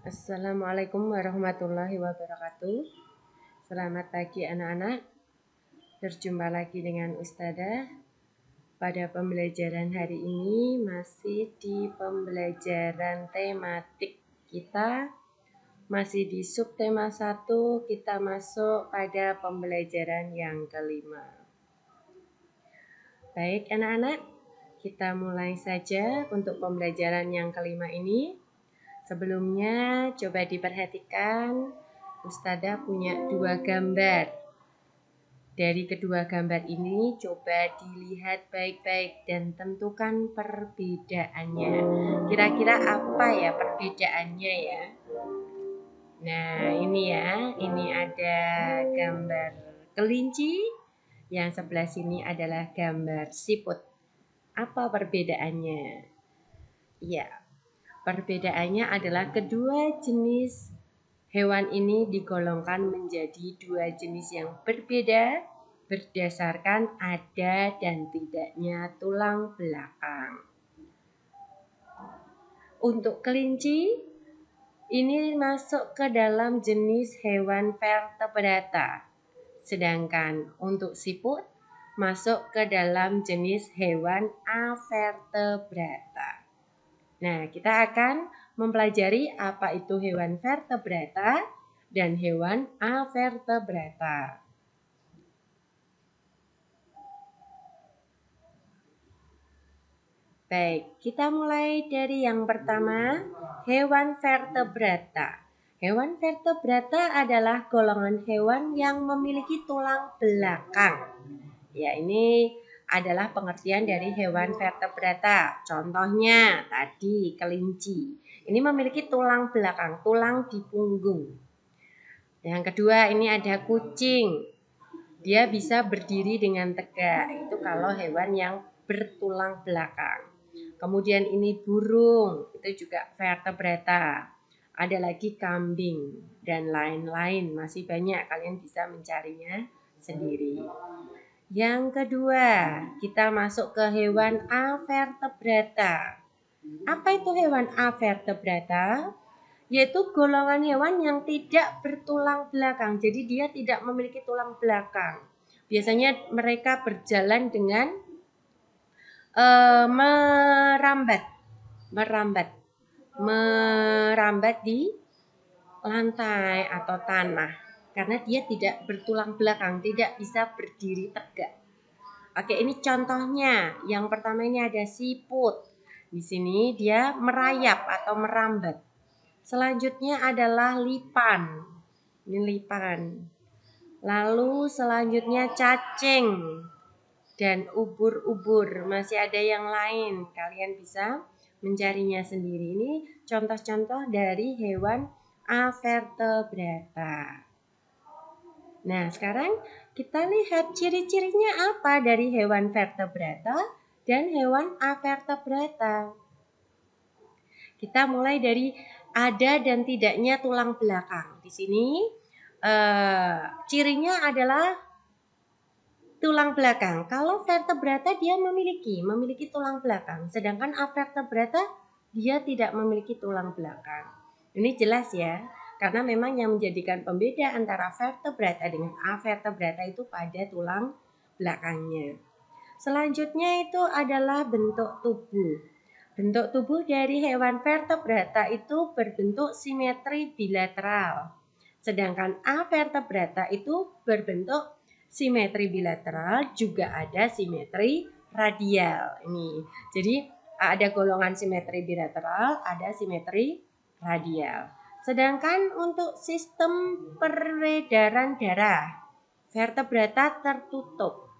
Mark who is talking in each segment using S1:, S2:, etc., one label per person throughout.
S1: Assalamualaikum warahmatullahi wabarakatuh. Selamat pagi anak-anak. Berjumpa lagi dengan Ustadzah. Pada pembelajaran hari ini masih di pembelajaran tematik kita. Masih di subtema 1, kita masuk pada pembelajaran yang kelima. Baik anak-anak, kita mulai saja untuk pembelajaran yang kelima ini. Sebelumnya coba diperhatikan, Ustadzah punya 2 gambar. Dari kedua gambar ini coba dilihat baik-baik dan tentukan perbedaannya. Kira-kira apa ya perbedaannya ya? Nah ini ya, ini ada gambar kelinci, yang sebelah sini adalah gambar siput. Apa perbedaannya? Ya, perbedaannya adalah kedua jenis hewan ini digolongkan menjadi 2 jenis yang berbeda berdasarkan ada dan tidaknya tulang belakang. Untuk kelinci, ini masuk ke dalam jenis hewan vertebrata. Sedangkan untuk siput masuk ke dalam jenis hewan avertebrata. Nah, kita akan mempelajari apa itu hewan vertebrata dan hewan avertebrata. Baik, kita mulai dari yang pertama, hewan vertebrata. Hewan vertebrata adalah golongan hewan yang memiliki tulang belakang. Ya, ini adalah pengertian dari hewan vertebrata. Contohnya tadi kelinci. Ini memiliki tulang belakang, tulang di punggung. Yang kedua ini ada kucing. Dia bisa berdiri dengan tegak. Itu kalau hewan yang bertulang belakang. Kemudian ini burung, itu juga vertebrata. Ada lagi kambing dan lain-lain. Masih banyak, kalian bisa mencarinya sendiri. Yang kedua, kita masuk ke hewan avertebrata. Apa itu hewan avertebrata? Yaitu golongan hewan yang tidak bertulang belakang. Jadi dia tidak memiliki tulang belakang. Biasanya mereka berjalan dengan merambat di lantai atau tanah. Karena dia tidak bertulang belakang, tidak bisa berdiri tegak. Oke, ini contohnya. Yang pertama ini ada siput. Di sini dia merayap atau merambat. Selanjutnya adalah lipan. Ini lipan. Lalu selanjutnya cacing dan ubur-ubur. Masih ada yang lain. Kalian bisa mencarinya sendiri. Ini contoh-contoh dari hewan avertebrata. Nah, sekarang kita lihat ciri-cirinya apa dari hewan vertebrata dan hewan avertebrata. Kita mulai dari ada dan tidaknya tulang belakang. Di sini cirinya adalah tulang belakang. Kalau vertebrata dia memiliki tulang belakang, sedangkan avertebrata dia tidak memiliki tulang belakang. Ini jelas ya, karena memang yang menjadikan pembeda antara vertebrata dengan avertebrata itu pada tulang belakangnya. Selanjutnya itu adalah bentuk tubuh. Bentuk tubuh dari hewan vertebrata itu berbentuk simetri bilateral. Sedangkan avertebrata itu berbentuk simetri bilateral, juga ada simetri radial. Ini. Jadi ada golongan simetri bilateral, ada simetri radial. Sedangkan untuk sistem peredaran darah, vertebrata tertutup.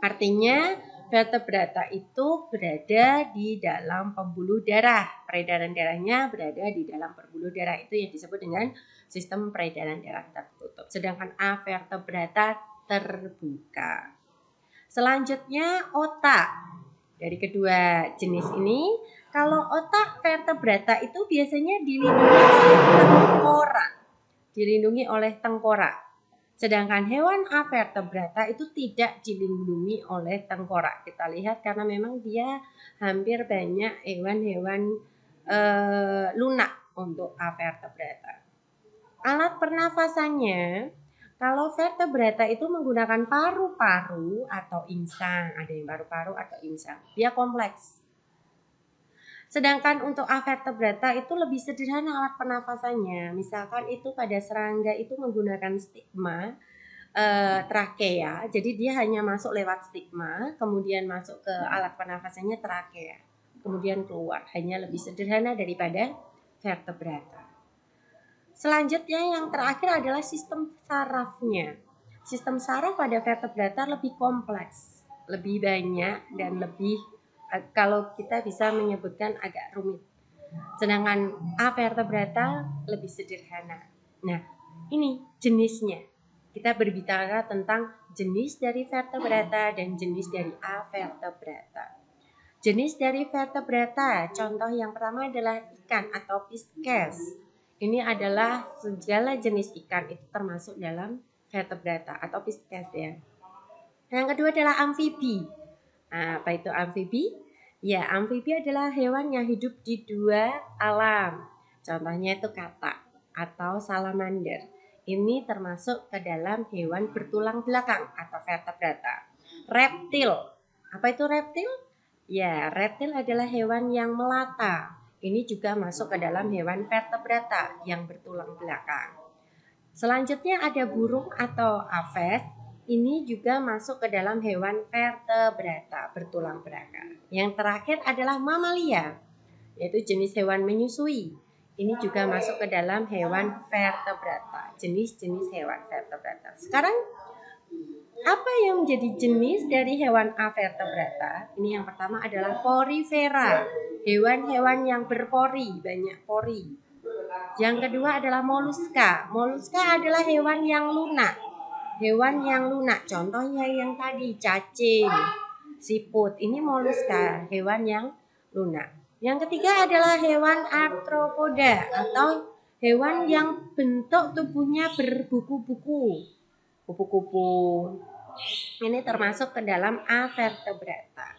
S1: Artinya vertebrata itu berada di dalam pembuluh darah. Peredaran darahnya berada di dalam pembuluh darah. Itu yang disebut dengan sistem peredaran darah tertutup. Sedangkan avertebrata terbuka. Selanjutnya otak. Dari kedua jenis ini, kalau otak vertebrata itu biasanya dilindungi oleh tengkorak. Sedangkan hewan avertebrata itu tidak dilindungi oleh tengkorak. Kita lihat karena memang dia hampir banyak hewan-hewan lunak untuk avertebrata. Alat pernafasannya, kalau vertebrata itu menggunakan paru-paru atau insang, ada yang paru-paru atau insang, dia kompleks. Sedangkan untuk avertebrata itu lebih sederhana alat pernafasannya. Misalkan itu pada serangga itu menggunakan stigma trakea, jadi dia hanya masuk lewat stigma, kemudian masuk ke alat pernafasannya trakea, kemudian keluar, hanya lebih sederhana daripada vertebrata. Selanjutnya yang terakhir adalah sistem sarafnya. Sistem saraf pada vertebrata lebih kompleks, lebih banyak dan lebih kalau kita bisa menyebutkan agak rumit. Sedangkan avertebrata lebih sederhana. Nah, ini jenisnya. Kita berbicara tentang jenis dari vertebrata dan jenis dari avertebrata. Jenis dari vertebrata, contoh yang pertama adalah ikan atau pisces. Ini adalah segala jenis ikan itu termasuk dalam vertebrata atau pisces ya. Yang kedua adalah amfibi. Apa itu amfibi? Ya, amfibi adalah hewan yang hidup di dua alam. Contohnya itu katak atau salamander. Ini termasuk ke dalam hewan bertulang belakang atau vertebrata. Reptil. Apa itu reptil? Ya, reptil adalah hewan yang melata. Ini juga masuk ke dalam hewan vertebrata yang bertulang belakang. Selanjutnya ada burung atau aves. Ini juga masuk ke dalam hewan vertebrata bertulang belakang. Yang terakhir adalah mamalia, yaitu jenis hewan menyusui. Ini juga masuk ke dalam hewan vertebrata, jenis-jenis hewan vertebrata. Sekarang apa yang menjadi jenis dari hewan avertebrata? Ini yang pertama adalah porifera, hewan-hewan yang berpori, banyak pori. Yang kedua adalah moluska. Moluska adalah hewan yang lunak. Hewan yang lunak, contohnya yang tadi cacing, siput. Ini moluska, hewan yang lunak. Yang ketiga adalah hewan arthropoda atau hewan yang bentuk tubuhnya berbuku-buku, kupu-kupu. Ini termasuk ke dalam avertebrata.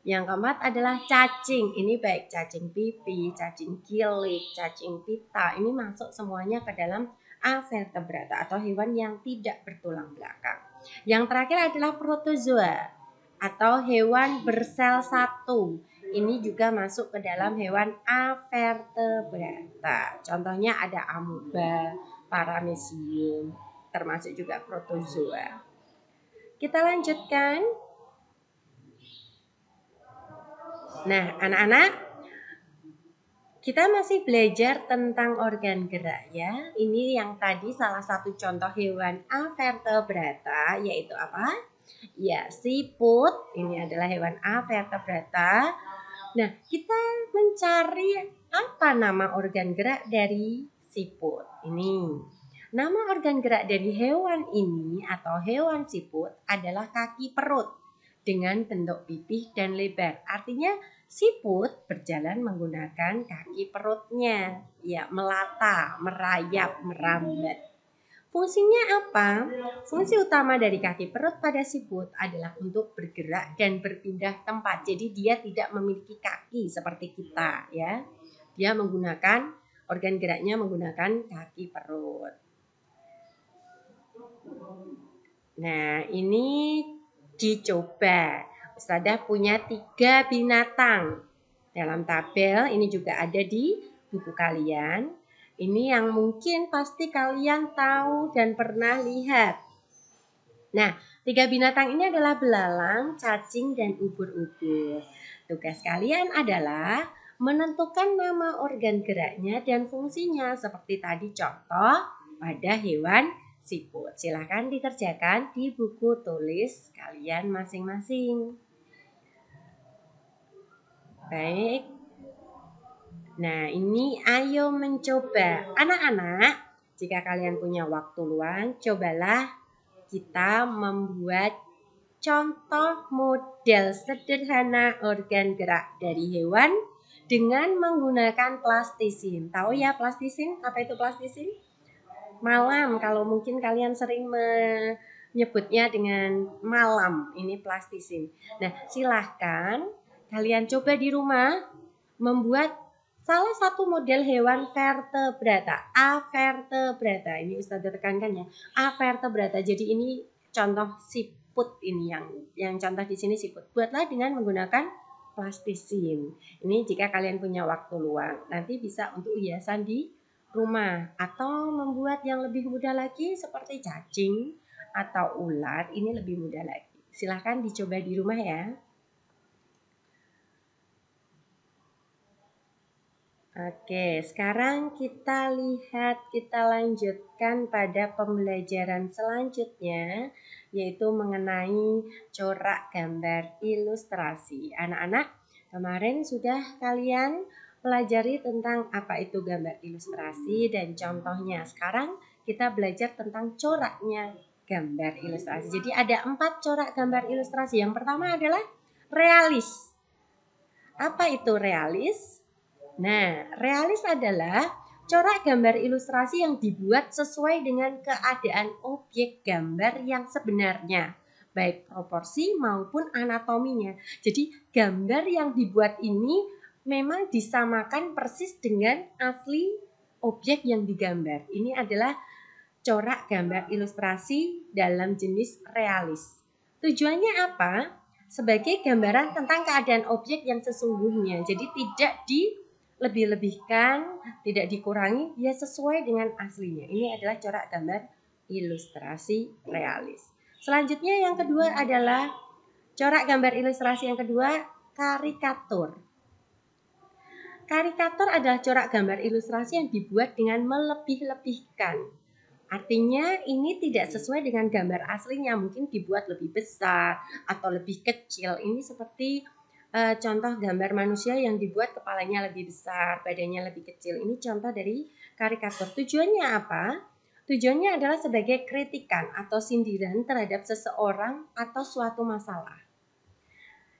S1: Yang keempat adalah cacing. Ini baik cacing pipi, cacing gilik, cacing pita. Ini masuk semuanya ke dalam avertebrata atau hewan yang tidak bertulang belakang. Yang terakhir adalah protozoa atau hewan bersel satu. Ini juga masuk ke dalam hewan avertebrata. Contohnya ada amoeba, paramecium, termasuk juga protozoa. Kita lanjutkan. Nah, anak-anak, kita masih belajar tentang organ gerak ya. Ini yang tadi salah satu contoh hewan avertebrata, yaitu apa? Ya, siput. Ini adalah hewan avertebrata. Nah, kita mencari apa nama organ gerak dari siput ini. Nama organ gerak dari hewan ini atau hewan siput adalah kaki perut dengan bentuk pipih dan lebar. Artinya siput berjalan menggunakan kaki perutnya, ya, melata, merayap, merambat. Fungsinya apa? Fungsi utama dari kaki perut pada siput adalah untuk bergerak dan berpindah tempat. Jadi dia tidak memiliki kaki seperti kita ya. Dia menggunakan organ geraknya menggunakan kaki perut. Nah, ini dicoba. Ustadzah punya 3 binatang. Dalam tabel ini juga ada di buku kalian. Ini yang mungkin pasti kalian tahu dan pernah lihat. Nah, 3 binatang ini adalah belalang, cacing, dan ubur-ubur. Tugas kalian adalah menentukan nama organ geraknya dan fungsinya seperti tadi contoh pada hewan siput. Silakan dikerjakan di buku tulis kalian masing-masing. Baik. Nah, ini ayo mencoba. Anak-anak, jika kalian punya waktu luang, cobalah kita membuat contoh model sederhana organ gerak dari hewan dengan menggunakan plastisin. Tahu ya plastisin? Apa itu plastisin? Malam, kalau mungkin kalian sering menyebutnya dengan malam, ini plastisin. Nah, silahkan kalian coba di rumah membuat salah satu model hewan vertebrata, avertebrata. Ini Ustazah tekankan ya, avertebrata. Jadi ini contoh siput ini yang contoh di sini siput. Buatlah dengan menggunakan plastisin. Ini jika kalian punya waktu luang, nanti bisa untuk hiasan di rumah atau membuat yang lebih mudah lagi seperti cacing atau ular. Ini lebih mudah lagi. Silahkan dicoba di rumah ya. Oke, sekarang kita lanjutkan pada pembelajaran selanjutnya, yaitu mengenai corak gambar ilustrasi. Anak-anak, kemarin sudah kalian pelajari tentang apa itu gambar ilustrasi dan contohnya. Sekarang kita belajar tentang coraknya gambar ilustrasi. Jadi ada 4 corak gambar ilustrasi. Yang pertama adalah realis. Apa itu realis? Nah, realis adalah corak gambar ilustrasi yang dibuat sesuai dengan keadaan objek gambar yang sebenarnya, baik proporsi maupun anatominya. Jadi, gambar yang dibuat ini memang disamakan persis dengan asli objek yang digambar. Ini adalah corak gambar ilustrasi dalam jenis realis. Tujuannya apa? Sebagai gambaran tentang keadaan objek yang sesungguhnya. Jadi tidak dilebih-lebihkan, tidak dikurangi, ya sesuai dengan aslinya. Ini adalah corak gambar ilustrasi realis. Selanjutnya yang kedua adalah corak gambar ilustrasi yang kedua, karikatur. Karikatur adalah corak gambar ilustrasi yang dibuat dengan melebih-lebihkan. Artinya ini tidak sesuai dengan gambar aslinya, mungkin dibuat lebih besar atau lebih kecil. Ini seperti contoh gambar manusia yang dibuat kepalanya lebih besar, badannya lebih kecil. Ini contoh dari karikatur. Tujuannya apa? Tujuannya adalah sebagai kritikan atau sindiran terhadap seseorang atau suatu masalah.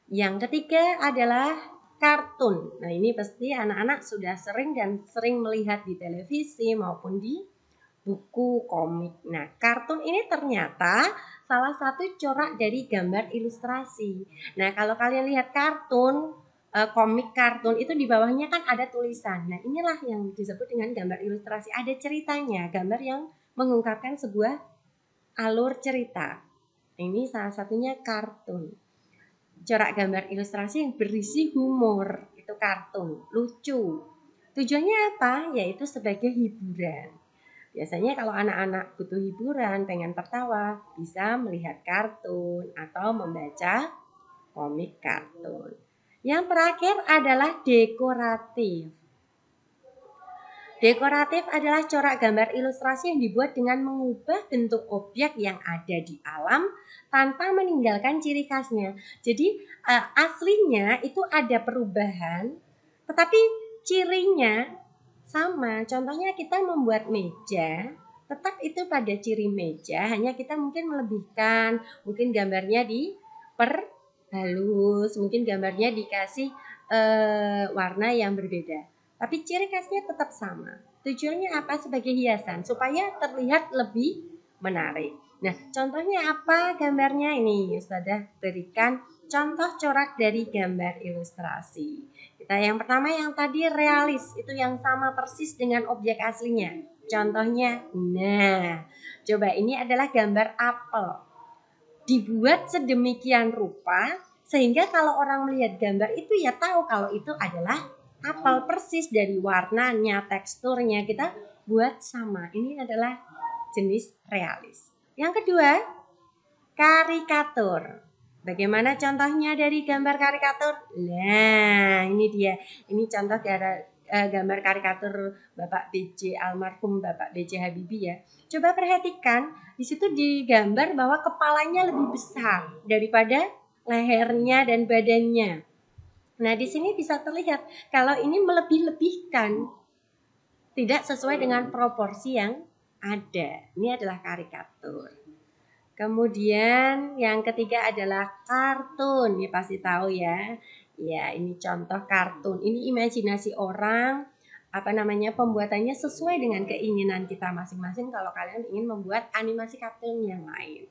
S1: Yang ketiga adalah kartun. Nah, ini pasti anak-anak sudah sering melihat di televisi maupun di buku komik. Nah, kartun ini ternyata salah satu corak dari gambar ilustrasi. Nah, kalau kalian lihat kartun, komik kartun itu di bawahnya kan ada tulisan. Nah, inilah yang disebut dengan gambar ilustrasi. Ada ceritanya, gambar yang mengungkapkan sebuah alur cerita. Ini salah satunya kartun. Corak gambar ilustrasi yang berisi humor, itu kartun, lucu. Tujuannya apa? Yaitu sebagai hiburan. Biasanya kalau anak-anak butuh hiburan, pengen tertawa, bisa melihat kartun atau membaca komik kartun. Yang terakhir adalah dekoratif. Dekoratif adalah corak gambar ilustrasi yang dibuat dengan mengubah bentuk objek yang ada di alam tanpa meninggalkan ciri khasnya. Jadi aslinya itu ada perubahan, tetapi cirinya sama. Contohnya kita membuat meja, tetap itu pada ciri meja, hanya kita mungkin melebihkan, mungkin gambarnya diperhalus, mungkin gambarnya dikasih warna yang berbeda. Tapi ciri khasnya tetap sama. Tujuannya apa? Sebagai hiasan, supaya terlihat lebih menarik. Nah, contohnya apa gambarnya ini? Sudah berikan contoh corak dari gambar ilustrasi. Kita yang pertama yang tadi realis, itu yang sama persis dengan objek aslinya. Contohnya, nah, coba ini adalah gambar apel. Dibuat sedemikian rupa sehingga kalau orang melihat gambar itu ya tahu kalau itu adalah apel, persis dari warnanya, teksturnya kita buat sama. Ini adalah jenis realis. Yang kedua, karikatur. Bagaimana contohnya dari gambar karikatur? Nah, ini dia. Ini contoh gambar karikatur Bapak B.J. almarhum Bapak B.J. Habibie ya. Coba perhatikan, di situ digambar bahwa kepalanya lebih besar daripada lehernya dan badannya. Nah, di sini bisa terlihat kalau ini melebih-lebihkan, tidak sesuai dengan proporsi yang ada. Ini adalah karikatur. Kemudian yang ketiga adalah kartun. Ini pasti tahu ya. Ya, ini contoh kartun. Ini imajinasi orang, pembuatannya sesuai dengan keinginan kita masing-masing kalau kalian ingin membuat animasi kartun yang lain.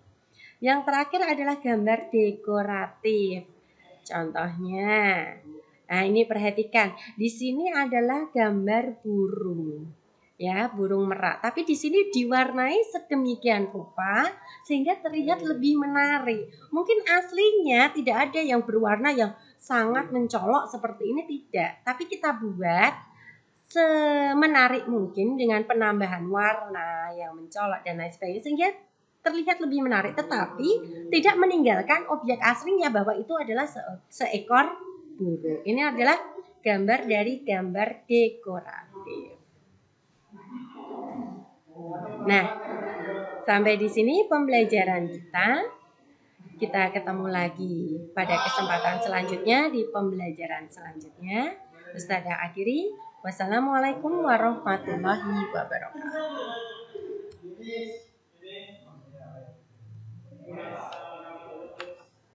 S1: Yang terakhir adalah gambar dekoratif. Contohnya, Nah, ini perhatikan. Di sini adalah gambar burung. Ya, burung merak. Tapi di sini diwarnai sedemikian rupa sehingga terlihat lebih menarik. Mungkin aslinya tidak ada yang berwarna yang sangat mencolok seperti ini, tidak. Tapi kita buat semenarik mungkin dengan penambahan warna yang mencolok dan lain sebagainya sehingga terlihat lebih menarik, tetapi tidak meninggalkan objek aslinya bahwa itu adalah seekor burung. Ini adalah gambar dari gambar dekoratif. Nah, sampai di sini pembelajaran kita. Kita ketemu lagi pada kesempatan selanjutnya di pembelajaran selanjutnya. Ustazah akhiri. Wassalamualaikum warahmatullahi wabarakatuh.